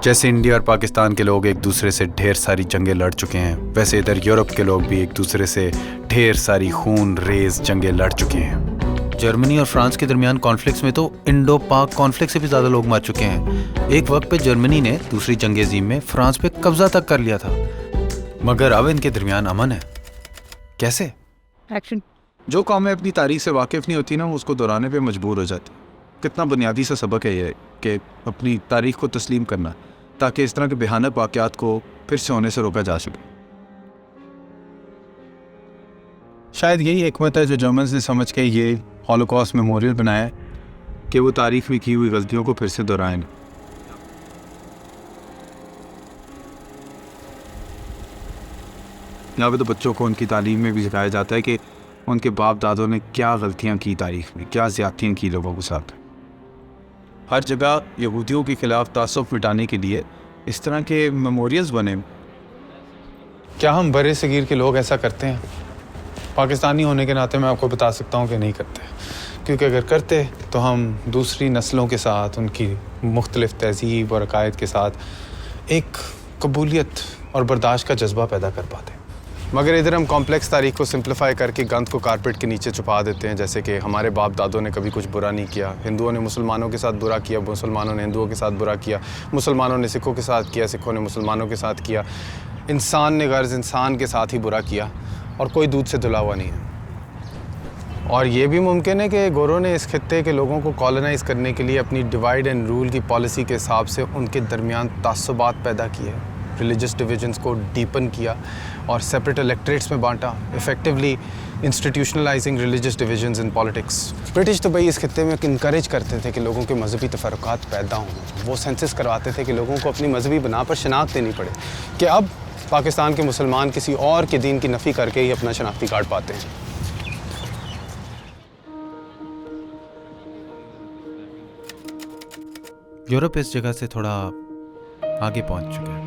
जैसे इंडिया और पाकिस्तान के लोग एक दूसरे से ढेर सारी जंगें लड़ चुके हैं, वैसे इधर यूरोप के लोग भी एक दूसरे से ढेर सारी खून रेज जंगें लड़ चुके हैं। जर्मनी और फ्रांस के दरमियान कॉन्फ्लिक्ट्स में तो इंडो पाक कॉन्फ्लिक्ट से भी ज़्यादा लोग मर चुके हैं। एक वक्त पे जर्मनी ने दूसरी जंग अज़ीम में फ्रांस पे कब्जा तक कर लिया था, मगर अब इनके दरमियान अमन है। कैसे? एक्शन। जो कौमें अपनी तारीख से वाकिफ़ नहीं होती ना, वो उसको दोहराने पे मजबूर हो जाती। कितना बुनियादी सा सबक है ये कि अपनी तारीख को तस्लीम करना, ताकि इस तरह के भयानक वाक़यात को फिर से होने से रोका जा सके। शायद यही हिकमत है जो जर्मन्स ने समझ के ये हॉलोकॉस्ट मेमोरियल बनाया कि वो तारीख में की हुई गलतियों को फिर से दोहराएं। यहाँ पे तो बच्चों को उनकी तालीम में भी सिखाया जाता है कि उनके बाप दादों ने क्या गलतियाँ की तारीख में, क्या ज़्यादतियाँ की लोगों के साथ। हर जगह यहूदियों के खिलाफ तासुब मिटाने के लिए इस तरह के मेमोरियल्स बने। क्या हम बड़े सगीर के लोग ऐसा करते हैं? पाकिस्तानी होने के नाते मैं आपको बता सकता हूँ कि नहीं करते, क्योंकि अगर करते तो हम दूसरी नस्लों के साथ, उनकी मुख्तलिफ तहज़ीब और अकायद के साथ एक कबूलियत और बर्दाश्त का जज्बा पैदा कर पाते। मगर इधर हम कॉम्प्लेक्स तारीख को सिंप्लीफाई करके गंद को कारपेट के नीचे छुपा देते हैं, जैसे कि हमारे बाप दादों ने कभी कुछ बुरा नहीं किया, हिंदुओं ने मुसलमानों के साथ बुरा किया, मुसलमानों ने हिंदुओं के साथ बुरा किया, मुसलमानों ने सिखों के साथ किया, सिखों ने मुसलमानों के साथ किया, इंसान ने गर्ज इंसान के साथ ही बुरा किया और कोई दूध से धुला हुआ नहीं है। और ये भी मुमकिन है कि गोरों ने इस खित्ते के लोगों को कॉलोनाइज करने के लिए अपनी डिवाइड एंड रूल की पॉलिसी के हिसाब से उनके दरमियान तासुबात पैदा किए, रिलीजियस डिविजन्स को डीपन किया और सेपरेट इलेक्ट्रेट्स में बांटा, effectively इंस्टीट्यूशनलाइजिंग religious divisions in politics. British तो भाई इस खित्ते में इनकरेज करते थे कि लोगों के मजहबी तफरक़ात पैदा हों। वो सेंसस करवाते थे कि लोगों को अपनी मजहबी बना पर शनाख्त देनी पड़े, कि अब पाकिस्तान के मुसलमान किसी और के दीन की नफ़ी करके ही अपना शनाख्ती कार्ड पाते हैं। यूरोप इस जगह से थोड़ा आगे पहुंच चुका है।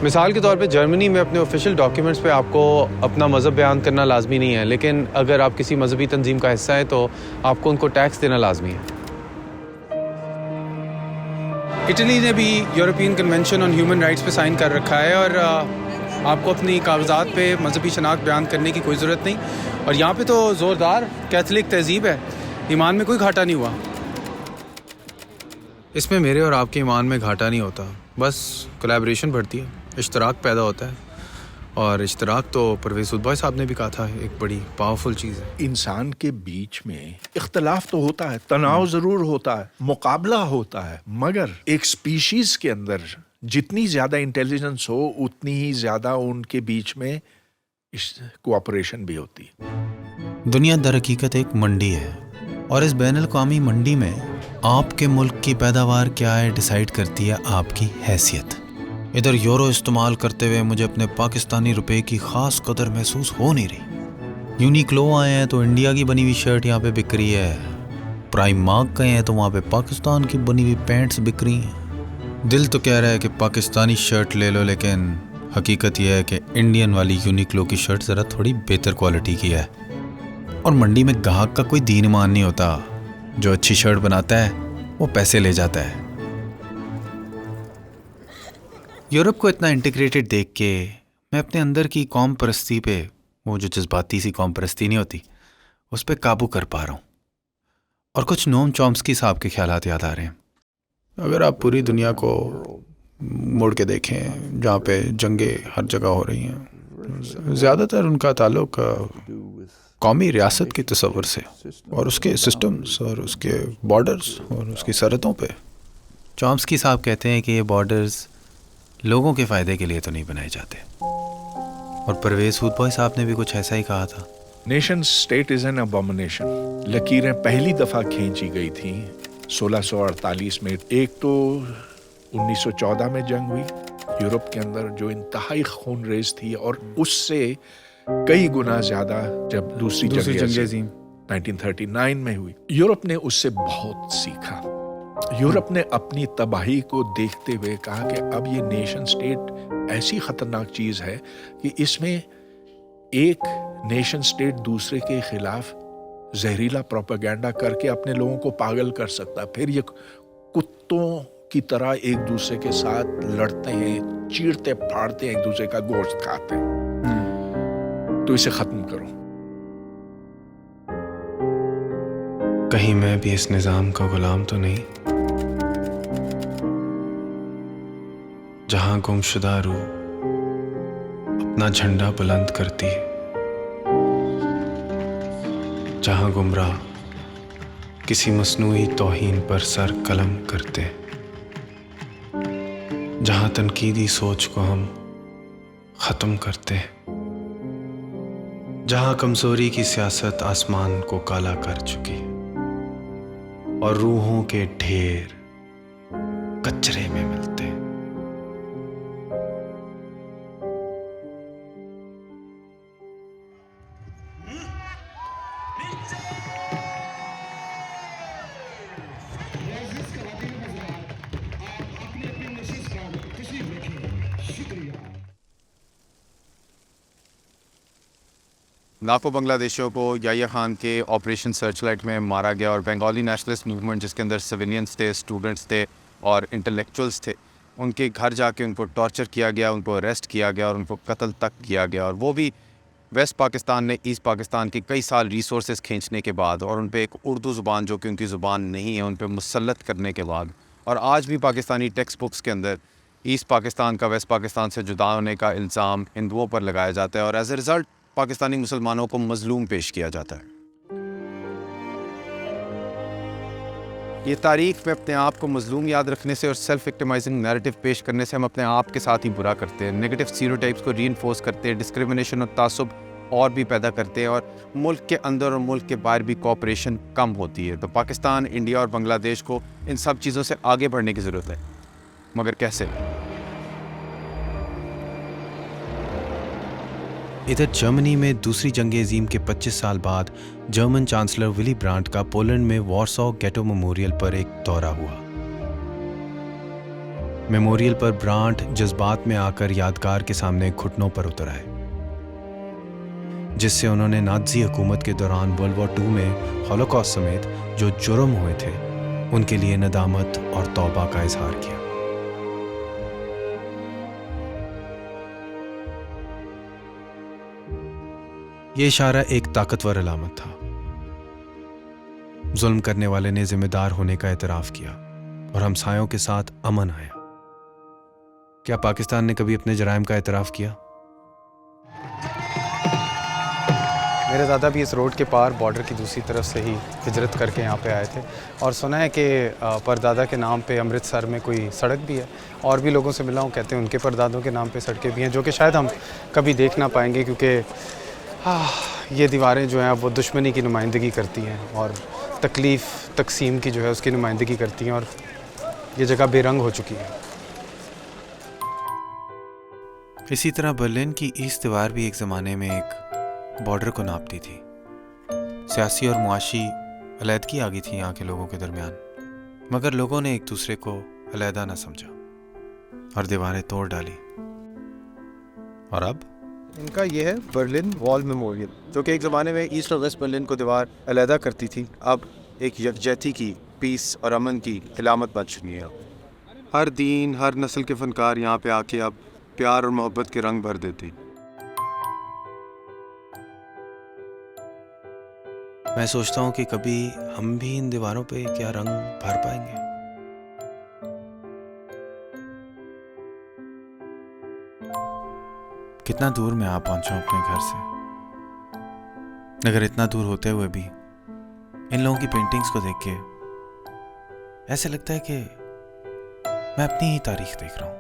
मिसाल के तौर पे जर्मनी में अपने ऑफिशियल डॉक्यूमेंट्स पे आपको अपना मज़हब बयान करना लाजमी नहीं है, लेकिन अगर आप किसी मजहबी तंजीम का हिस्सा है तो आपको उनको टैक्स देना लाजमी है। इटली ने भी European convention on human rights पे साइन कर रखा है और आपको अपनी कागजात पे मजहबी शनाख्त बयान करने की कोई ज़रूरत नहीं। और यहाँ पे तो ज़ोरदार कैथलिक तहजीब है, ईमान में कोई घाटा नहीं हुआ। इसमें मेरे और आपके ईमान में घाटा नहीं होता, बस कोलैबोरेशन बढ़ती है, इश्तराक पैदा होता है। और इश्तराक तो परवेज़ हुद साहब ने भी कहा था एक बड़ी पावरफुल चीज़ है। इंसान के बीच में इख्तलाफ तो होता है, तनाव ज़रूर होता है, मुकाबला होता है, मगर एक स्पीशीज़ के अंदर जितनी ज़्यादा इंटेलिजेंस हो उतनी ही ज़्यादा उनके बीच में कोऑपरेशन भी होती है। दुनिया दर हकीकत एक मंडी है और इस बैनुल अक़वामी मंडी में आपके मुल्क की पैदावार क्या है डिसाइड करती है आपकी हैसियत। इधर यूरो इस्तेमाल करते हुए मुझे अपने पाकिस्तानी रुपए की ख़ास कदर महसूस हो नहीं रही। यूनिक्लो आए हैं तो इंडिया की बनी हुई शर्ट यहाँ पे बिक रही है, प्राइम मार्क गए हैं तो वहाँ पे पाकिस्तान की बनी हुई पैंट्स बिक रही हैं। दिल तो कह रहा है कि पाकिस्तानी शर्ट ले लो, लेकिन हकीकत यह है कि इंडियन वाली यूनिक्लो की शर्ट ज़रा थोड़ी बेहतर क्वालिटी की है। और मंडी में ग्राहक का कोई दीन ईमान नहीं होता, जो अच्छी शर्ट बनाता है वो पैसे ले जाता है। यूरोप को इतना इंटीग्रेटेड देख के मैं अपने अंदर की कौम परस्ती पे, वो जो जज्बाती सी कौम परस्ती नहीं होती, उस पर काबू कर पा रहा हूँ। और कुछ नोम चॉम्स्की साहब के ख्यालात याद आ रहे हैं। अगर आप पूरी दुनिया को मुड़ के देखें, जहाँ पे जंगें हर जगह हो रही हैं, ज़्यादातर उनका ताल्लुक कौमी रियासत के तस्वर से और उसके सिस्टम्स और उसके बॉर्डर्स और उसकी सरहदों पे। चॉम्स्की साहब कहते हैं कि ये बॉर्डर्स लोगों के फ़ायदे के लिए तो नहीं बनाए जाते। और परवेज़ हुद साहब ने भी कुछ ऐसा ही कहा था। Nation state is an abomination. लकीरें पहली दफ़ा खींची गई थी 1648 में। एक तो 1914 में जंग हुई यूरोप के अंदर, जो इंतहाई खूनरेज थी, और उससे कई गुना ज़्यादा जब दूसरी जंग अज़ीम 1939 में हुई। यूरोप ने उससे बहुत सीखा। यूरोप ने अपनी तबाही को देखते हुए कहा कि अब ये नेशन स्टेट ऐसी खतरनाक चीज़ है कि इसमें एक नेशन स्टेट दूसरे के खिलाफ जहरीला प्रोपेगेंडा करके अपने लोगों को पागल कर सकता है। फिर ये कुत्तों की तरह एक दूसरे के साथ लड़ते हैं, चीरते फाड़ते हैं, एक दूसरे का गोश्त खाते हैं। तो इसे खत्म करो। कहीं मैं भी इस निजाम का गुलाम तो नहीं, जहां गुमशुदा रूह अपना झंडा बुलंद करती है, जहां गुमराह किसी मसनूई तौहीन पर सर कलम करते हैं, जहां तनकीदी सोच को हम खत्म करते हैं, जहां कमजोरी की सियासत आसमान को काला कर चुकी है और रूहों के ढेर कचरे में मिलते हैं। लाखों बांग्लादेशियों को याह्या खान के ऑपरेशन सर्चलाइट में मारा गया और बंगाली नेशनलिस्ट मूवमेंट जिसके अंदर सिविलियंस थे, स्टूडेंट्स थे और इंटेलेक्चुअल्स थे, उनके घर जाके उनको टॉर्चर किया गया, उनको अरेस्ट किया गया और उनको कत्ल तक किया गया। और वो भी वेस्ट पाकिस्तान ने ईस्ट पाकिस्तान के कई साल रिसोर्सेज खींचने के बाद और उन पर एक उर्दू ज़ुबान जो कि उनकी ज़ुबान नहीं है उन पर मुसल्लत करने के बाद। और आज भी पाकिस्तानी टेक्स्ट बुक्स के अंदर ईस्ट पाकिस्तान का वेस्ट पाकिस्तान से जुदा होने का इल्ज़ाम हिंदुओं पर लगाया जाता है और एज ए रिज़ल्ट पाकिस्तानी मुसलमानों को मजलूम पेश किया जाता है। ये तारीख में अपने आप को मजलूम याद रखने से और सेल्फ विक्टिमाइजिंग नैरेटिव पेश करने से हम अपने आप के साथ ही बुरा करते हैं, नेगेटिव स्टीरियोटाइप्स को रीइंफोर्स करते हैं, डिस्क्रिमिनेशन और तासुब और भी पैदा करते हैं और मुल्क के अंदर और मुल्क के बाहर भी कोऑपरेशन कम होती है। तो पाकिस्तान, इंडिया और बांग्लादेश को इन सब चीज़ों से आगे बढ़ने की ज़रूरत है, मगर कैसे? इधर जर्मनी में दूसरी जंग अजीम के 25 साल बाद जर्मन चांसलर विली ब्रांट का पोलैंड में वॉर्सॉ गेटो मेमोरियल पर एक दौरा हुआ। मेमोरियल पर ब्रांट जज्बात में आकर यादगार के सामने घुटनों पर उतर आए, जिससे उन्होंने नाज़ी हुकूमत के दौरान वर्ल्ड वॉर 2 में हॉलोकॉस्ट समेत जो जुर्म हुए थे उनके लिए नदामत और तौबा का इजहार किया। ये इशारा एक ताकतवर अलामत था। जुल्म करने वाले ने जिम्मेदार होने का एतराफ़ किया और हमसायों के साथ अमन आया। क्या पाकिस्तान ने कभी अपने जराइम का एतराफ़ किया? मेरे दादा भी इस रोड के पार बॉर्डर की दूसरी तरफ से ही हिजरत करके यहाँ पे आए थे और सुना है कि परदादा के नाम पे अमृतसर में कोई सड़क भी है। और भी लोगों से मिला हूँ, कहते हैं उनके परदादों के नाम पे सड़कें भी हैं जो कि शायद हम कभी देख ना पाएंगे, क्योंकि ये दीवारें जो हैं वो दुश्मनी की नुमाइंदगी करती हैं और तकलीफ़ तकसीम की जो है उसकी नुमाइंदगी करती हैं और ये जगह बेरंग हो चुकी है। इसी तरह बर्लिन की ईस्ट दीवार भी एक ज़माने में एक बॉर्डर को नापती थी। सियासी और मुआशी अलहदगी आ गई थी यहाँ के लोगों के दरमियान, मगर लोगों ने एक दूसरे को अलहदा ना समझा और दीवारें तोड़ डाली। और अब इनका ये है बर्लिन वॉल मेमोरियल, जो कि एक ज़माने में ईस्ट और वेस्ट बर्लिन को दीवार अलहदा करती थी, अब एक यकजहती की, पीस और अमन की इलामत बन चुकी है। हर दीन, हर नस्ल के फ़नकार यहाँ पे आके अब प्यार और मोहब्बत के रंग भर देते। मैं सोचता हूँ कि कभी हम भी इन दीवारों पे क्या रंग भर पाएंगे। कितना दूर मैं आ पहुंचा हूं अपने घर से, मगर इतना दूर होते हुए भी इन लोगों की पेंटिंग्स को देख के ऐसे लगता है कि मैं अपनी ही तारीख देख रहा हूं।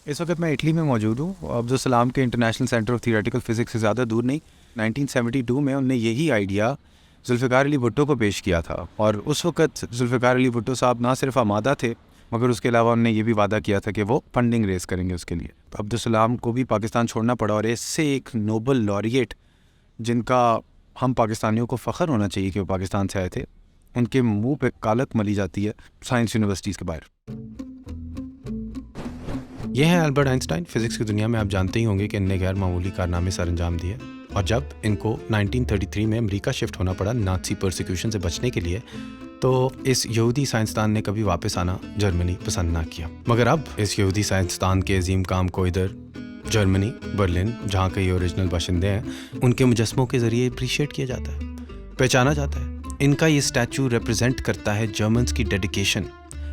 इस वक्त मैं इटली में मौजूद हूँ, अब्दुल सलाम के international centre of theoretical physics से ज़्यादा दूर नहीं। 1972 में उनने यही आइडिया जुल्फ़िकार अली भुट्टो को पेश किया था और उस वक्त जुल्फ़िकार अली भुट्टो साहब ना सिर्फ आमादा थे मगर उसके अलावा उन्होंने ये भी वादा किया था कि वो फंडिंग रेज करेंगे उसके लिए। अब्दुल सलाम को भी पाकिस्तान छोड़ना पड़ा, और इससे एक नोबल लॉरिएट जिनका हम पाकिस्तानियों को फ़ख्र होना चाहिए कि वो पाकिस्तान से आए थे, उनके मुंह पे कालक मली जाती है साइंस यूनिवर्सिटीज़ के बाहर। ये हैं अल्बर्ट आइंस्टाइन। फिजिक्स की दुनिया में आप जानते ही होंगे कि इनने गैर मामूली कारनामे सर अंजाम दिए, और जब इनको 1933 में अमेरिका शिफ्ट होना पड़ा नाज़ी परसिक्यूशन से बचने के लिए, तो इस यहूदी साइंसदान ने कभी वापस आना जर्मनी पसंद ना किया। मगर अब इस यहूदी साइंसदान के अजीम काम को इधर जर्मनी, बर्लिन, जहाँ के ये ओरिजिनल बाशिंदे हैं, उनके मुजस्मों के ज़रिए अप्रिशिएट किया जाता है, पहचाना जाता है। इनका ये स्टैचू रिप्रेजेंट करता है जर्मन्स की डेडिकेशन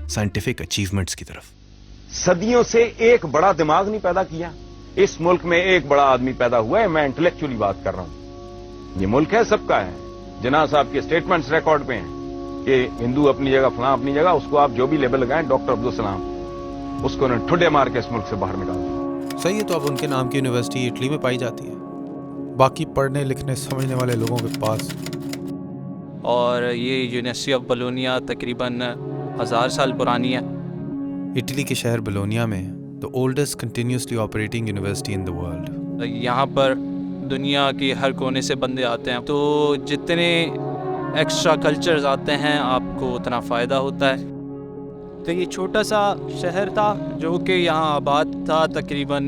साइंटिफिक अचीवमेंट्स की तरफ। सदियों से एक बड़ा दिमाग नहीं पैदा किया, इस मुल्क में एक बड़ा आदमी पैदा हुआ है। मैं इंटेलेक्चुअली बात कर रहा हूं। ये मुल्क है, सबका है। जिन्ना साहब के स्टेटमेंट्स रिकॉर्ड पे हैं कि हिंदू अपनी जगह, फलां अपनी जगह, उसको आप जो भी लेबल लगाएं, डॉक्टर अब्दुल सलाम, उसको उन्होंने ठुड्डे मार के इस मुल्क से बाहर निकाल दिया। सही है, तो अब उनके नाम की यूनिवर्सिटी इटली में पाई जाती है। बाकी पढ़ने लिखने समझने वाले लोगों के पास। और ये यूनिवर्सिटी ऑफ बोलोनिया तकरीबन 1000 साल पुरानी है। इटली के शहर बोलोनिया में the oldest continuously operating university in the world. यहाँ पर दुनिया के हर कोने से बंदे आते हैं, तो जितने एक्स्ट्रा कल्चर्स आते हैं आपको उतना फ़ायदा होता है। तो ये छोटा सा शहर था जो कि यहाँ आबाद था तकरीबन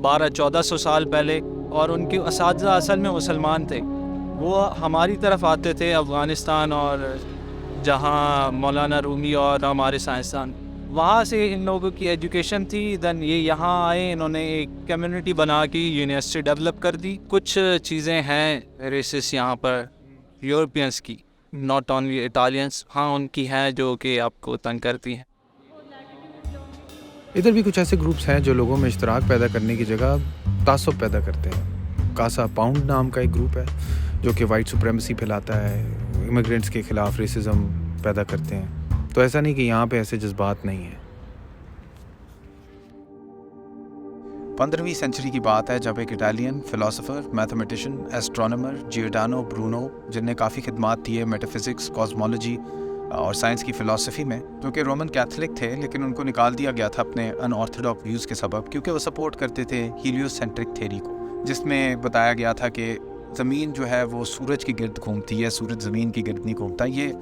1200-1400 साल पहले, और उनके असातिज़ा असल में मुसलमान थे। वो हमारी तरफ आते थे अफ़गानिस्तान, और जहाँ मौलाना रूमी और हमारे साइंसदान, वहाँ से इन लोगों की एजुकेशन थी। देन ये यहाँ आए, इन्होंने एक कम्युनिटी बना के यूनिवर्सिटी डेवलप कर दी। कुछ चीज़ें हैं रेसिस यहाँ पर यूरोपियंस की, नॉट ओनली इटालियंस, हाँ उनकी हैं जो कि आपको तंग करती हैं। इधर भी कुछ ऐसे ग्रुप्स हैं जो लोगों में इश्तराक पैदा करने की जगह तासुब पैदा करते हैं। कासा पाउंड नाम का एक ग्रुप है जो कि वाइट सुप्रेमेसी फैलाता है, इमिग्रेंट्स के ख़िलाफ़ रेसिज्म पैदा करते हैं। तो ऐसा नहीं कि यहाँ पे ऐसे जज्बात नहीं है। 15वीं सेंचुरी की बात है जब एक Italian philosopher, mathematician, astronomer Giordano Bruno, जिनने काफ़ी खिदमात दी है मेटाफिज़िक्स, कॉस्मोलॉजी और साइंस की फ़िलासफ़ी में, जो कि रोमन कैथलिक थे, लेकिन उनको निकाल दिया गया था अपने अनऑर्थोडॉक्स व्यूज़ के सबब, क्योंकि वो सपोर्ट करते थे हीलियोसेंट्रिक थ्योरी को, जिसमें बताया गया था कि ज़मीन जो है वो सूरज की गिर्द घूमती है, सूरज ज़मीन की गिर्द नहीं घूमता। ये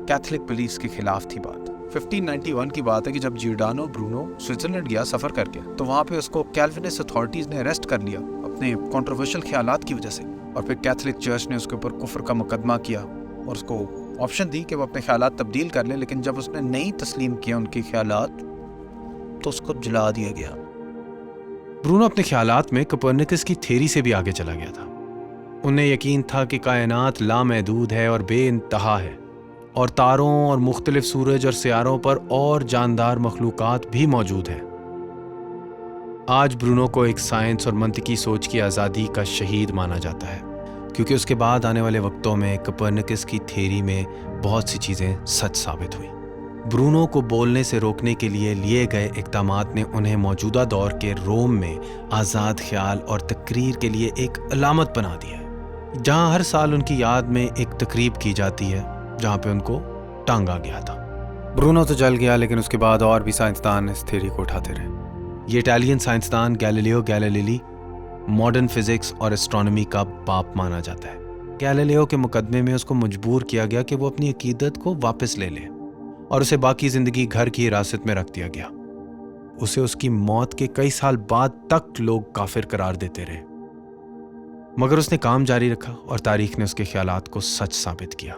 कैथलिक बिलीफ्स के खिलाफ थी बात। 1591 की बात है कि जब जियोर्डानो ब्रूनो स्विट्ज़रलैंड गया सफ़र करके, तो वहाँ पे उसको कैल्विनिस्ट अथॉरिटीज़ ने अरेस्ट कर लिया अपने कंट्रोवर्शियल ख्यालात की वजह से, और फिर कैथलिक चर्च ने उसके ऊपर कुफ्र का मुकदमा किया और उसको ऑप्शन दी कि वो अपने ख्यालात तब्दील कर ले। लेकिन जब उसने नहीं तस्लीम किया उनके ख्यालात, तो उसको जला दिया गया। ब्रूनो अपने ख्यालात में कोपरनिकस की थ्योरी से भी आगे चला गया था। उन्हें यकीन था कि कायनात लामहदूद है और बेइंतहा है, और तारों और मुख्तलिफ सूरज और सियारों पर और जानदार मखलूक़ात भी मौजूद हैं। आज ब्रूनो को एक साइंस और मंतिकी सोच की आज़ादी का शहीद माना जाता है, क्योंकि उसके बाद आने वाले वक्तों में कोपरनिकस की थ्योरी में बहुत सी चीज़ें सच साबित हुई। ब्रूनो को बोलने से रोकने के लिए लिए गए इक़दामात ने उन्हें मौजूदा दौर के रोम में आज़ाद ख्याल और तकरीर के लिए एक अलामत बना दी है, जहाँ हर साल उनकी याद में एक तकरीब की जाती है जहाँ पे उनको टांगा गया था। ब्रूनो तो जल गया, लेकिन उसके बाद और भी साइंसदान इस थ्योरी को उठाते रहे। ये इटालियन साइंसदान गैलीलियो गैलीली मॉडर्न फिजिक्स और एस्ट्रोनॉमी का बाप माना जाता है। गैलीलियो के मुकदमे में उसको मजबूर किया गया कि वो अपनी अकीदत को वापस ले ले, और उसे बाकी ज़िंदगी घर की हिरासत में रख दिया गया। उसे उसकी मौत के कई साल बाद तक लोग काफिर करार देते रहे, मगर उसने काम जारी रखा और तारीख ने उसके ख्यालात को सच साबित किया।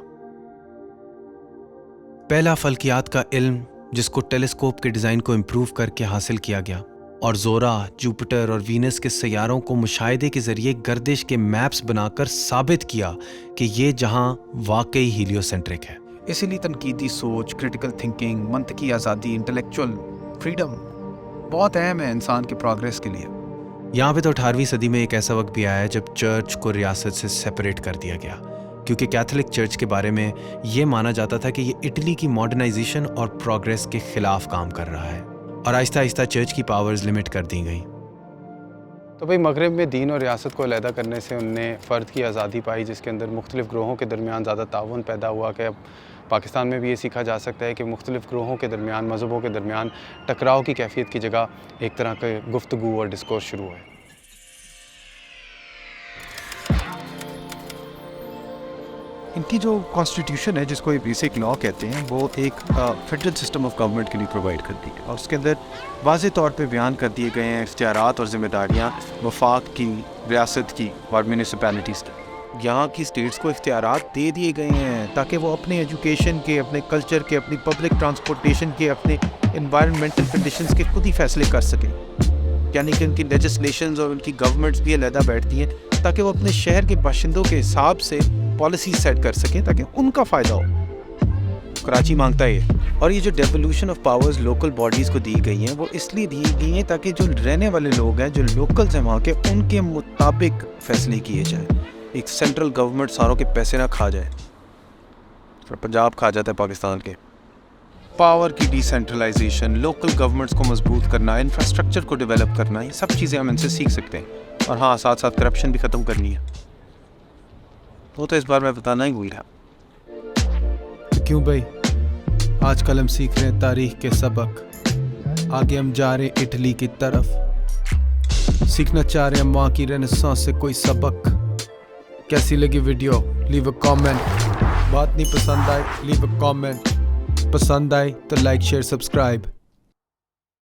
पहला फल्कियात का इल्म जिसको टेलीस्कोप के डिज़ाइन को इम्प्रूव करके हासिल किया गया, और जोरा, जुपिटर और वीनस के सैयारों को मुशाहिदे के जरिए गर्दिश के मैप्स बनाकर साबित किया कि ये जहां वाकई हीलियोसेंट्रिक है। इसीलिए तनकीदी सोच, क्रिटिकल थिंकिंग, मंतकी आज़ादी, इंटेलेक्चुअल फ्रीडम बहुत अहम है इंसान के प्रोग्रेस के लिए। यहाँ पे तो 18वीं सदी में एक ऐसा वक्त भी आया जब चर्च को रियासत से सेपरेट कर दिया गया, क्योंकि कैथोलिक चर्च के बारे में ये माना जाता था कि ये इटली की मॉडर्नाइजेशन और प्रोग्रेस के खिलाफ काम कर रहा है, और आहिस्ता आहिस्ता चर्च की पावर्स लिमिट कर दी गई। तो भाई मगरब में दीन और रियासत को अलहदा करने से उनने फ़र्द की आज़ादी पाई, जिसके अंदर मुख्तलिफ़ ग्रोहों के दरमियान ज़्यादा ताउन पैदा हुआ कि अब पाकिस्तान में भी ये सीखा जा सकता है कि मुख्तलिफ़ ग्रोहों के दरमियान, मज़हबों के दरमियान टकराव की कैफियत की जगह एक तरह के गुफ्तगू और डिस्कोर्स शुरू हुए। इनकी जो कॉन्स्टिट्यूशन है, जिसको ये बेसिक लॉ कहते हैं, वो एक फेडरल सिस्टम ऑफ गवर्नमेंट के लिए प्रोवाइड करती है और उसके अंदर वाज़े तौर पे बयान कर दिए गए हैं इख्तियारात और ज़िम्मेदारियाँ वफाक की, रियासत की और म्यूनिसिपैलिटीज़ की। यहाँ की स्टेट्स को इख्तियारात दे दिए गए हैं ताकि वो अपने एजुकेशन के, अपने कल्चर के, अपनी पब्लिक ट्रांसपोर्टेशन के, अपने इन्वायरमेंटल कंडीशंस के खुद ही फैसले कर सकें। यानी कि उनकी लेजिस्लेशंस और उनकी गवर्नमेंट्स भी अलहदा बैठती हैं ताकि वो अपने शहर के बाशिंदों के हिसाब से पॉलिसी सेट कर सकें ताकि उनका फ़ायदा हो। कराची मांगता है ये। और ये जो devolution of powers local bodies को दी गई हैं, वो इसलिए दी गई हैं ताकि जो रहने वाले लोग हैं, जो लोकल्स हैं वहाँ के, उनके मुताबिक फ़ैसले किए जाए। एक सेंट्रल गवर्नमेंट सारों के पैसे ना खा जाए। पंजाब खा जाता है पाकिस्तान के। पावर की डिसेंट्रलाइजेशन, लोकल गवर्नमेंट्स को मजबूत करना, इंफ्रास्ट्रक्चर को डेवलप करना, ये सब चीज़ें हम इनसे सीख सकते हैं। और हाँ, साथ साथ करप्शन भी ख़त्म करनी है। वो तो इस बार मैं बताना ही भूल गया। क्यों भाई, आजकल हम सीख रहे हैं तारीख के सबक, आगे हम जा रहे हैं इटली की तरफ, सीखना चाह रहे हैं वहाँ की रेनेसांस से कोई सबक। कैसी लगी वीडियो? Leave a comment. बात नहीं पसंद आई, लीव अ कमेंट। पसंद आई तो लाइक शेयर सब्सक्राइब।